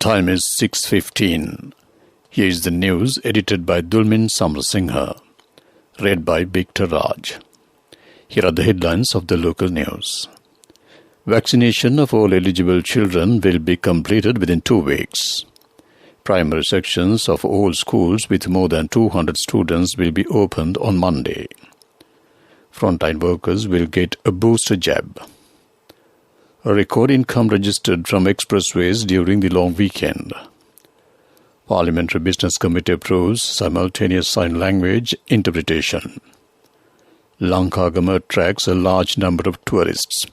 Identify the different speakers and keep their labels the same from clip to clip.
Speaker 1: time is 6:15. Here is the news edited by Dulmin Samrasingha, read by Victor Raj. Here are the headlines of the local news. Vaccination of all eligible children will be completed within 2 weeks. Primary sections of all schools with more than 200 students will be opened on Monday. Frontline workers will get a booster jab. A record income registered from expressways during the long weekend. Parliamentary Business Committee approves simultaneous sign language interpretation. Lanka attracts a large number of tourists.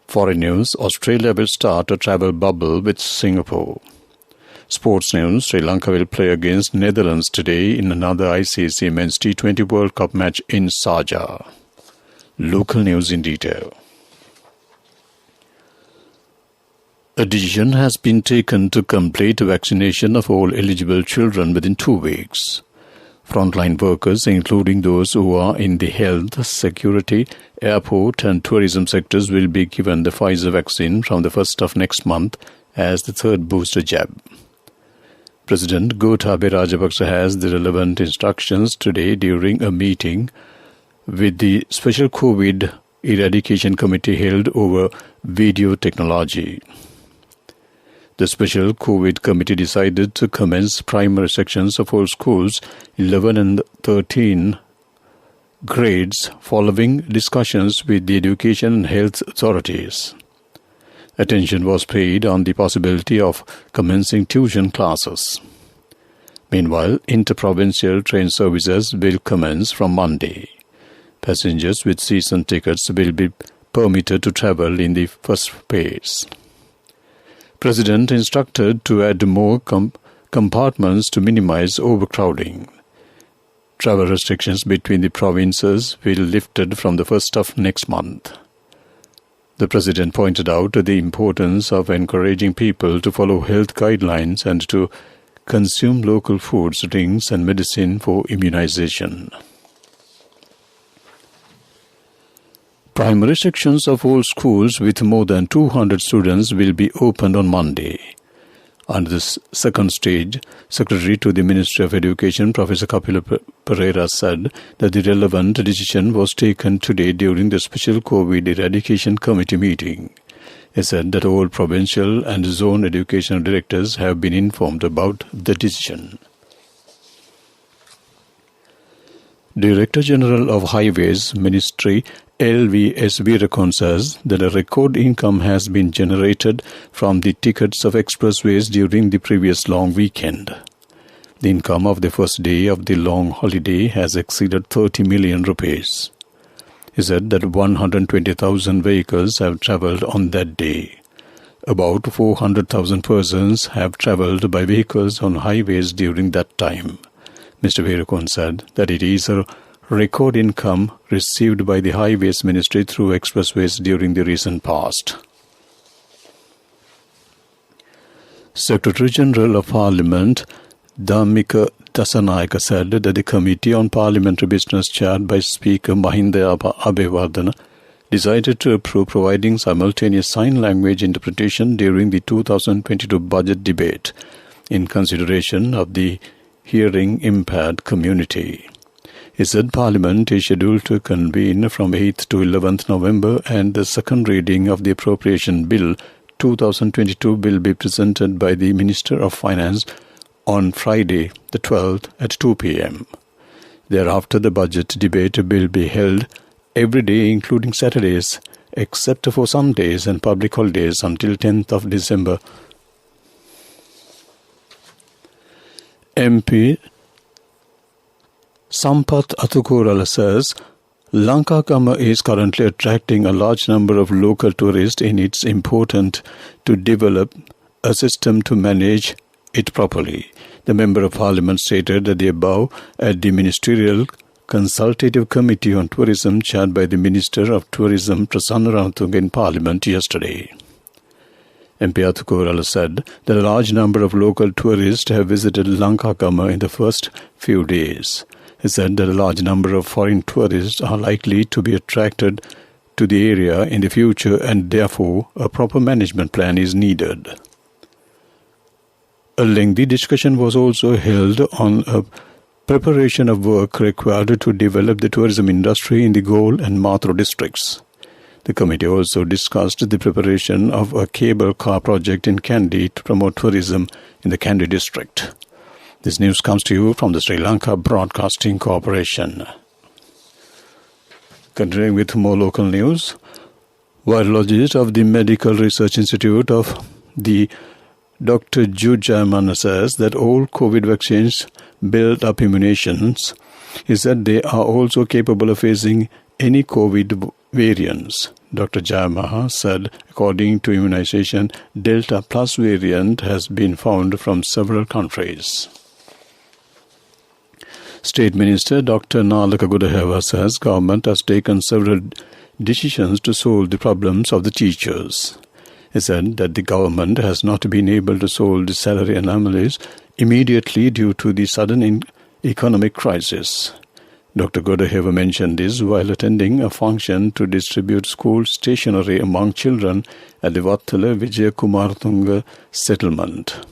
Speaker 1: Foreign news, Australia will start a travel bubble with Singapore. Sports news, Sri Lanka will play against Netherlands today in another ICC Men's T20 World Cup match in Saarja. Local news in detail. A decision has been taken to complete vaccination of all eligible children within 2 weeks. Frontline workers, including those who are in the health, security, airport and tourism sectors, will be given the Pfizer vaccine from the 1st of next month as the third booster jab. President Gotabaya Rajapaksa has the relevant instructions today during a meeting with the Special COVID Eradication Committee held over video technology. The Special COVID Committee decided to commence primary sections of all schools 11 and 13 grades following discussions with the education and health authorities. Attention was paid on the possibility of commencing tuition classes. Meanwhile, interprovincial train services will commence from Monday. Passengers with season tickets will be permitted to travel in the first phase. President instructed to add more compartments to minimize overcrowding. Travel restrictions between the provinces will be lifted from the 1st of next month. The President pointed out the importance of encouraging people to follow health guidelines and to consume local foods, drinks and medicine for immunization. Primary sections of all schools with more than 200 students will be opened on Monday. Under the second stage, Secretary to the Ministry of Education, Professor Kapila Pereira, said that the relevant decision was taken today during the Special COVID Eradication Committee meeting. He said that all provincial and zone education directors have been informed about the decision. Director General of Highways Ministry LVS Veerakon says that a record income has been generated from the tickets of expressways during the previous long weekend. The income of the first day of the long holiday has exceeded 30 million rupees. He said that 120,000 vehicles have travelled on that day. About 400,000 persons have travelled by vehicles on highways during that time. Mr. Veerakon said that it is a record income received by the Highways Ministry through expressways during the recent past. Secretary General of Parliament Dhammika Dasanayake said that the Committee on Parliamentary Business chaired by Speaker Mahinda Abeyewardene decided to approve providing simultaneous sign language interpretation during the 2022 budget debate in consideration of the hearing impaired community. He said Parliament is scheduled to convene from 8th to 11th November and the second reading of the Appropriation Bill 2022 will be presented by the Minister of Finance on Friday, the 12th at 2 p.m. Thereafter, the budget debate will be held every day, including Saturdays, except for Sundays and public holidays until 10th of December. MP Sampath Athukurala says Lanka is currently attracting a large number of local tourists and it's important to develop a system to manage it properly. The Member of Parliament stated that the above at the Ministerial Consultative Committee on Tourism chaired by the Minister of Tourism Prasanna Ranatunga in Parliament yesterday. MP Athukurala said that a large number of local tourists have visited Lanka in the first few days. He said that a large number of foreign tourists are likely to be attracted to the area in the future and therefore a proper management plan is needed. A lengthy discussion was also held on a preparation of work required to develop the tourism industry in the Gol and Mathur districts. The committee also discussed the preparation of a cable car project in Kandy to promote tourism in the Kandy district. This news comes to you from the Sri Lanka Broadcasting Corporation. Continuing with more local news, virologist of the Medical Research Institute of the Dr. Jude Jayamana says that all COVID vaccines build up immunizations, is that they are also capable of facing any COVID variants. Dr. Jayamana said, according to immunization, Delta Plus variant has been found from several countries. State Minister Dr. Lanka says government has taken several decisions to solve the problems of the teachers. He said that the government has not been able to solve the salary anomalies immediately due to the sudden economic crisis. Dr. Godaheva mentioned this while attending a function to distribute school stationery among children at the Vattala Vijayakumarthunga settlement.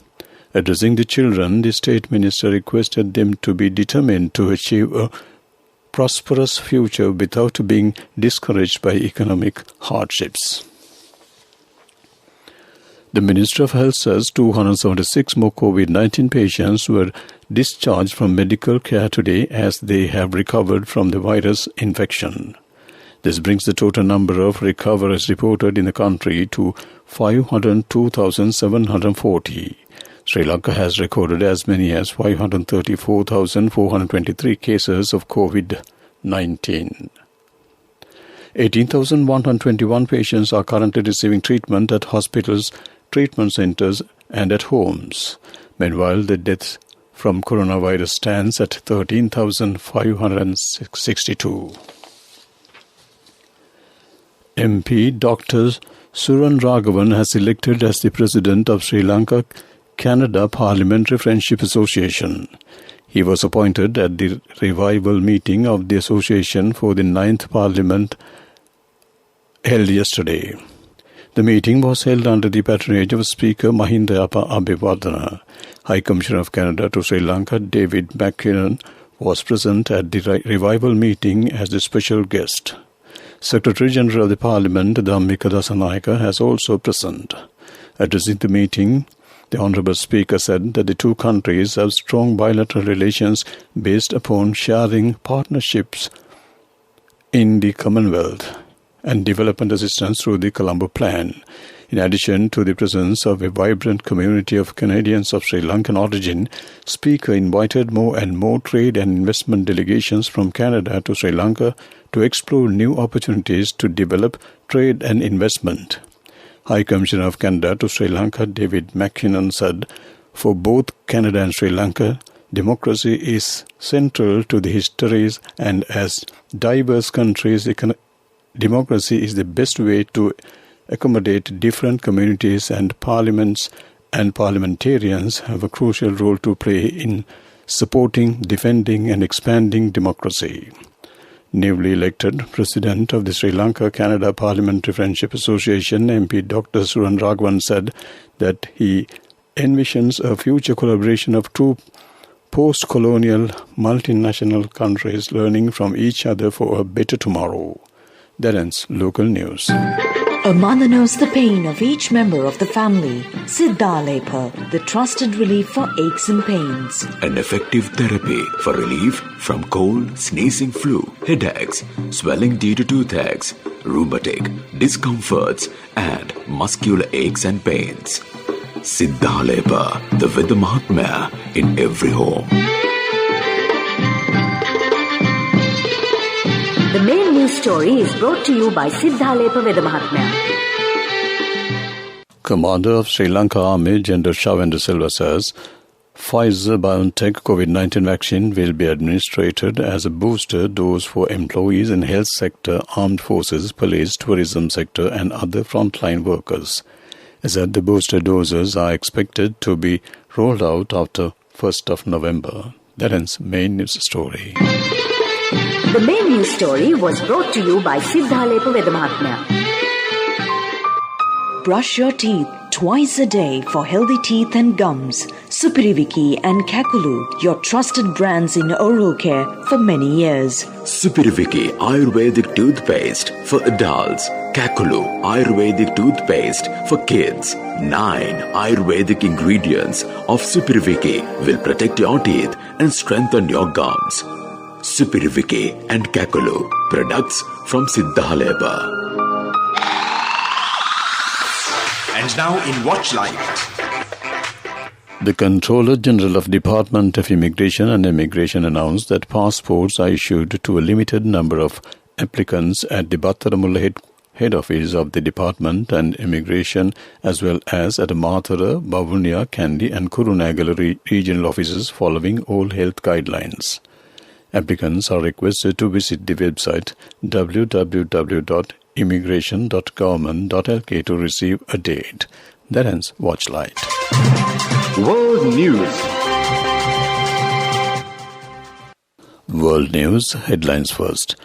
Speaker 1: Addressing the children, the State Minister requested them to be determined to achieve a prosperous future without being discouraged by economic hardships. The Minister of Health says 276 more COVID-19 patients were discharged from medical care today as they have recovered from the virus infection. This brings the total number of recoveries reported in the country to 502,740. Sri Lanka has recorded as many as 534,423 cases of COVID-19. 18,121 patients are currently receiving treatment at hospitals, treatment centers and at homes. Meanwhile, the death from coronavirus stands at 13,562. MP Dr. Suran Raghavan has elected as the President of Sri Lanka Canada Parliamentary Friendship Association. He was appointed at the revival meeting of the association for the 9th Parliament held yesterday. The meeting was held under the patronage of Speaker Mahinda Abhivardhana. High Commissioner of Canada to Sri Lanka David McKinnon was present at the revival meeting as the special guest. Secretary General of the Parliament Dhammika Dasanayake has also present. Addressing the meeting, the Honourable Speaker said that the two countries have strong bilateral relations based upon sharing partnerships in the Commonwealth and development assistance through the Colombo Plan. In addition to the presence of a vibrant community of Canadians of Sri Lankan origin, Speaker invited more and more trade and investment delegations from Canada to Sri Lanka to explore new opportunities to develop trade and investment. High Commissioner of Canada to Sri Lanka David McKinnon said, for both Canada and Sri Lanka, democracy is central to the histories, and as diverse countries, democracy is the best way to accommodate different communities, and parliaments and parliamentarians have a crucial role to play in supporting, defending and expanding democracy. Newly elected President of the Sri Lanka Canada Parliamentary Friendship Association, MP Dr. Suran Raghavan said that he envisions a future collaboration of two post-colonial multinational countries learning from each other for a better tomorrow. That ends local news.
Speaker 2: A mother knows the pain of each member of the family. Siddhalepa, the trusted relief for aches and pains.
Speaker 3: An effective therapy for relief from cold, sneezing, flu, headaches, swelling due to toothaches, rheumatic, discomforts, and muscular aches and pains. Siddhalepa, the Veda Mahatmya in every home.
Speaker 4: The main news story is brought to you by Siddhalepa Veda Mahatmya.
Speaker 1: Commander of Sri Lanka Army General Shavendra Silva says Pfizer-BioNTech COVID-19 vaccine will be administered as a booster dose for employees in health sector, armed forces, police, tourism sector and other frontline workers. He said the booster doses are expected to be rolled out after 1st of November. That ends main news story.
Speaker 4: The main news story was brought to you by Siddhalepa Veda Mahatmya.
Speaker 2: Brush your teeth twice a day for healthy teeth and gums. Supiriviki and Kakulu, your trusted brands in oral care for many years.
Speaker 3: Supiriviki Ayurvedic toothpaste for adults. Kakulu Ayurvedic toothpaste for kids. 9 Ayurvedic ingredients of Supiriviki will protect your teeth and strengthen your gums. Supiriviki and Kakulu, products from Siddhaleba.
Speaker 5: And now in Watchlight.
Speaker 1: The Controller General of Department of Immigration and Immigration announced that passports are issued to a limited number of applicants at the Battaramulla head office of the Department and Immigration, as well as at Mathura, Bavunia, Kandy and Kurunegala regional offices following all health guidelines. Applicants are requested to visit the website www.immigration.government.lk to receive a date. That ends Watchlight.
Speaker 5: World News.
Speaker 1: World News headlines first.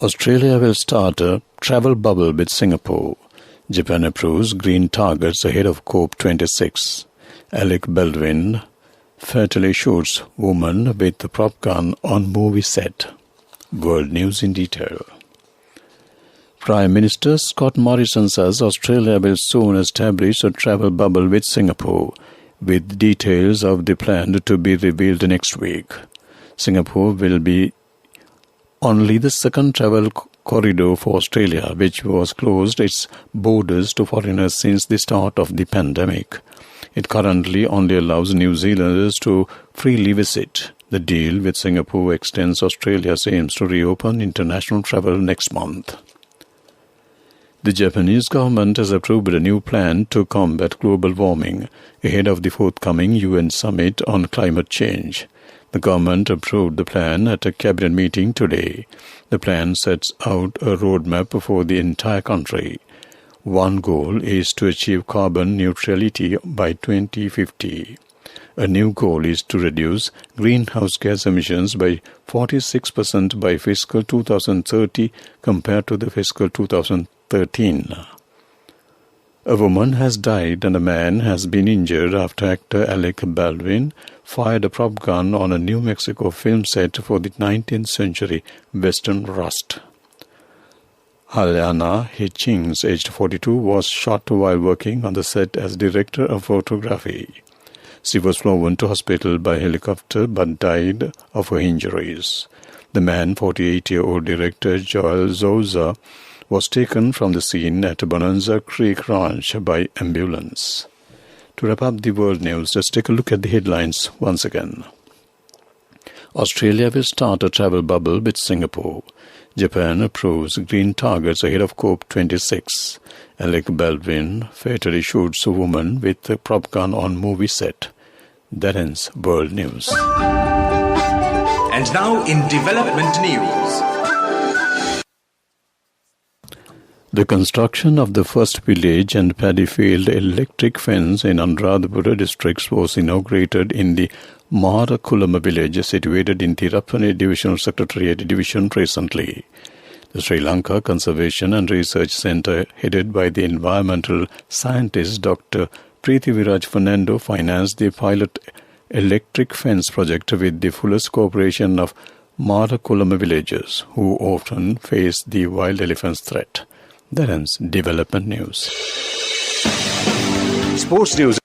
Speaker 1: Australia will start a travel bubble with Singapore. Japan approves green targets ahead of COP26. Alec Baldwin fatally shoots woman with the prop gun on movie set. World News in detail. Prime Minister Scott Morrison says Australia will soon establish a travel bubble with Singapore, with details of the plan to be revealed next week. Singapore will be only the second travel corridor for Australia, which was closed its borders to foreigners since the start of the pandemic. It currently only allows New Zealanders to freely visit. The deal with Singapore extends Australia's aims to reopen international travel next month. The Japanese government has approved a new plan to combat global warming ahead of the forthcoming UN summit on climate change. The government approved the plan at a cabinet meeting today. The plan sets out a roadmap for the entire country. One goal is to achieve carbon neutrality by 2050. A new goal is to reduce greenhouse gas emissions by 46% by fiscal 2030 compared to the fiscal 2013. A woman has died and a man has been injured after actor Alec Baldwin fired a prop gun on a New Mexico film set for the 19th century Western Rust. Aliana Hitchings, aged 42, was shot while working on the set as director of photography. She was flown to hospital by helicopter but died of her injuries. The man, 48-year-old director Joel Souza, was taken from the scene at Bonanza Creek Ranch by ambulance. To wrap up the world news, let's take a look at the headlines once again. Australia will start a travel bubble with Singapore. Japan approves green targets ahead of COP26. Alec Baldwin fatally shoots a woman with a prop gun on movie set. That ends world news.
Speaker 5: And now in development news.
Speaker 1: The construction of the first village and paddy field electric fence in Anuradhapura districts was inaugurated in the Marakulama village situated in Tirapane Divisional Secretariat Division recently. The Sri Lanka Conservation and Research Centre, headed by the environmental scientist Dr. Preethiviraj Fernando, financed the pilot electric fence project with the fullest cooperation of Marakulama villagers, who often face the wild elephants threat. That ends development news.
Speaker 5: Sports news.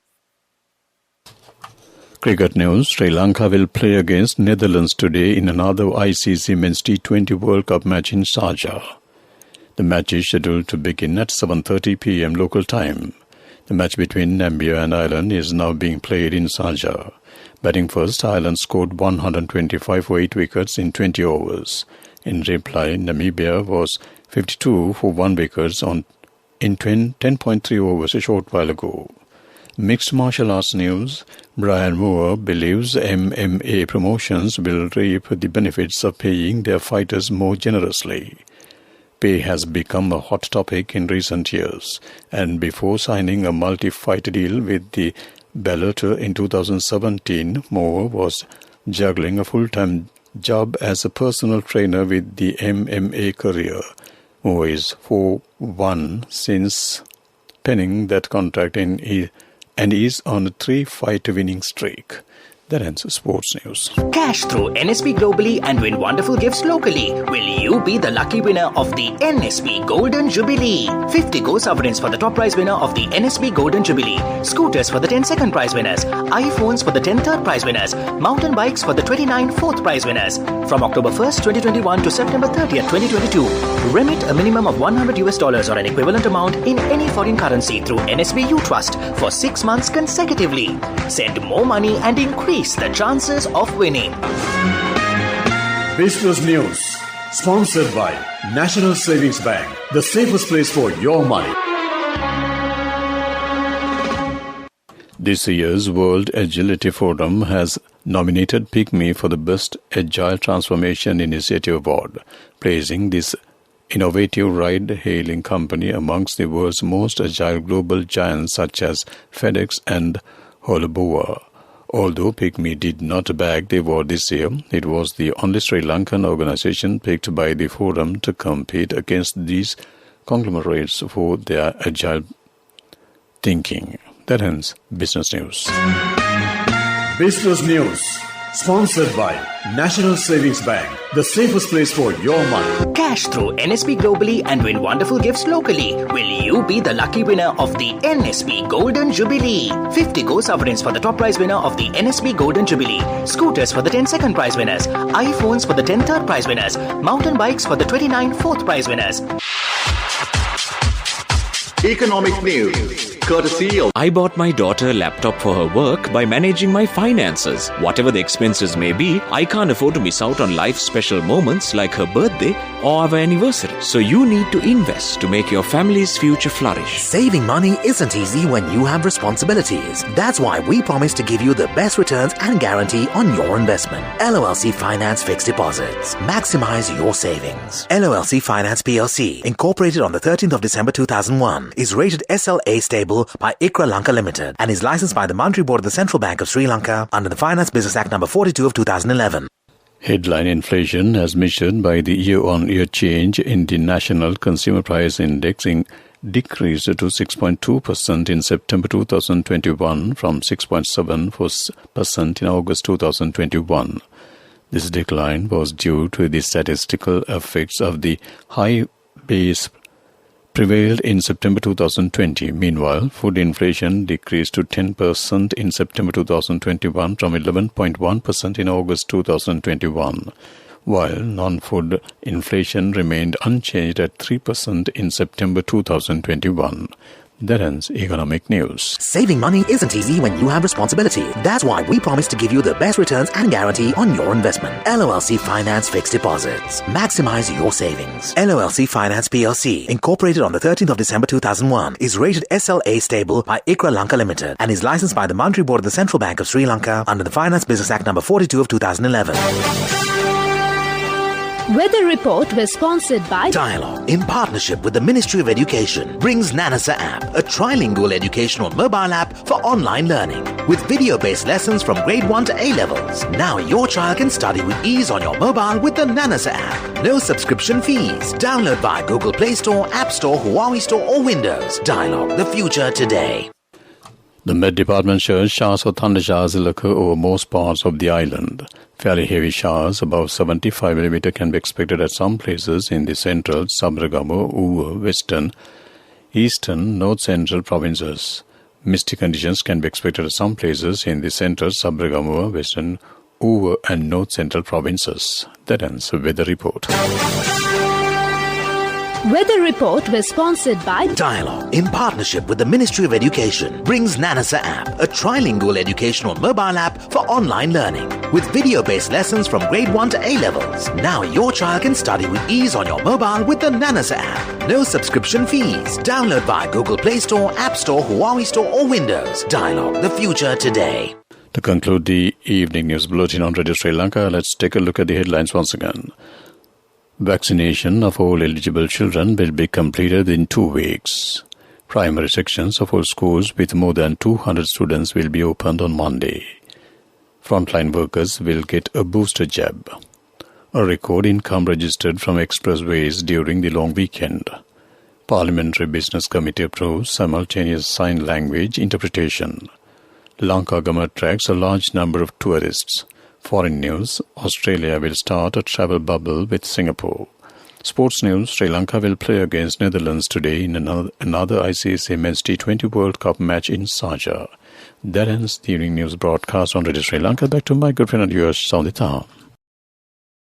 Speaker 1: Cricket news. Sri Lanka will play against Netherlands today in another ICC Men's T20 World Cup match in Saarja. The match is scheduled to begin at 7:30 p.m. local time. The match between Namibia and Ireland is now being played in Saarja. Batting first, Ireland scored 125 for 8 wickets in 20 overs. In reply, Namibia was 52 for 1 wicket in 10.3 overs a short while ago. Mixed martial arts news. Brian Moore believes MMA promotions will reap the benefits of paying their fighters more generously. Pay has become a hot topic in recent years, and before signing a multi-fight deal with the Bellator in 2017, Moore was juggling a full-time job as a personal trainer with the MMA career. Moore is 4-1 since penning that contract and is on a 3-fight winning streak. That ends sports news.
Speaker 6: Cash through NSP globally and win wonderful gifts locally. Will you be the lucky winner of the NSP Golden Jubilee? 50 gold sovereigns for the top prize winner of the NSP Golden Jubilee. Scooters for the 10 second prize winners. iPhones for the 10 third prize winners. Mountain bikes for the 29 fourth prize winners. From October 1st, 2021 to September 30th, 2022. Remit a minimum of $100 or an equivalent amount in any foreign currency through NSP U Trust for 6 months consecutively. Send more money and increase the chances of winning.
Speaker 5: Business News, sponsored by National Savings Bank, the safest place for your money.
Speaker 1: This year's World Agility Forum has nominated Pygmy for the Best Agile Transformation Initiative Award, placing this innovative ride-hailing company amongst the world's most agile global giants such as FedEx and Holoboa. Although Pygmy did not bag the award this year, it was the only Sri Lankan organization picked by the forum to compete against these conglomerates for their agile thinking. That ends Business News.
Speaker 5: Business News, sponsored by National Savings Bank, the safest place for your money.
Speaker 6: Cash through NSP globally and win wonderful gifts locally. Will you be the lucky winner of the NSP Golden Jubilee? 50 gold sovereigns for the top prize winner of the NSP Golden Jubilee. Scooters for the 10 second prize winners. iPhones for the 10 third prize winners. Mountain bikes for the 29 fourth prize winners.
Speaker 5: Economic news, courtesy of...
Speaker 7: I bought my daughter a laptop for her work by managing my finances. Whatever the expenses may be, I can't afford to miss out on life's special moments like her birthday or our anniversary. So you need to invest to make your family's future flourish.
Speaker 8: Saving money isn't easy when you have responsibilities. That's why we promise to give you the best returns and guarantee on your investment. LOLC Finance Fixed Deposits. Maximize your savings. LOLC Finance PLC, incorporated on the 13th of December 2001, is rated SLA stable by ICRA Lanka Limited and is licensed by the Monetary Board of the Central Bank of Sri Lanka under the Finance Business Act No. 42 of 2011.
Speaker 1: Headline inflation, as measured by the year-on-year change in the National Consumer Price Index, decreased to 6.2% in September 2021 from 6.7% in August 2021. This decline was due to the statistical effects of the high base prevailed in September 2020. Meanwhile, food inflation decreased to 10% in September 2021 from 11.1% in August 2021, while non-food inflation remained unchanged at 3% in September 2021. That ends Economic News.
Speaker 8: Saving money isn't easy when you have responsibility. That's why we promise to give you the best returns and guarantee on your investment. LOLC Finance Fixed Deposits. Maximize your savings. LOLC Finance PLC, incorporated on the 13th of December 2001, is rated SLA stable by ICRA Lanka Limited and is licensed by the Monetary Board of the Central Bank of Sri Lanka under the Finance Business Act No. 42 of 2011.
Speaker 9: Weather Report was sponsored by
Speaker 8: Dialogue, in partnership with the Ministry of Education, brings Nanasa app, a trilingual educational mobile app for online learning. With video-based lessons from grade 1 to A-levels. Now your child can study with ease on your mobile with the Nanasa app. No subscription fees. Download via Google Play Store, App Store, Huawei Store or Windows. Dialogue, the future today.
Speaker 1: The Met Department shows showers or thundershowers will occur over most parts of the island. Fairly heavy showers above 75 mm can be expected at some places in the central, Sabragamo, Uva, western, eastern, north-central provinces. Misty conditions can be expected at some places in the central, Sabragamo, western, Uva and north-central provinces. That ends the Weather Report.
Speaker 9: Weather Report was sponsored by
Speaker 8: Dialogue, in partnership with the Ministry of Education, brings Nanasa app, a trilingual educational mobile app for online learning. With video-based lessons from grade 1 to A-levels. Now your child can study with ease on your mobile with the Nanasa app. No subscription fees. Download via Google Play Store, App Store, Huawei Store or Windows. Dialogue, the future today.
Speaker 1: To conclude the evening news bulletin on Radio Sri Lanka, let's take a look at the headlines once again. Vaccination of all eligible children will be completed in 2 weeks. Primary sections of all schools with more than 200 students will be opened on Monday. Frontline workers will get a booster jab. A record income registered from expressways during the long weekend. Parliamentary Business Committee approves simultaneous sign language interpretation. Lanka government attracts a large number of tourists. Foreign news, Australia will start a travel bubble with Singapore. Sports news, Sri Lanka will play against Netherlands today in another ICC Men's T20 World Cup match in Saarja. That ends the evening news broadcast on Radio Sri Lanka. Back to my good friend and yours, Saudita.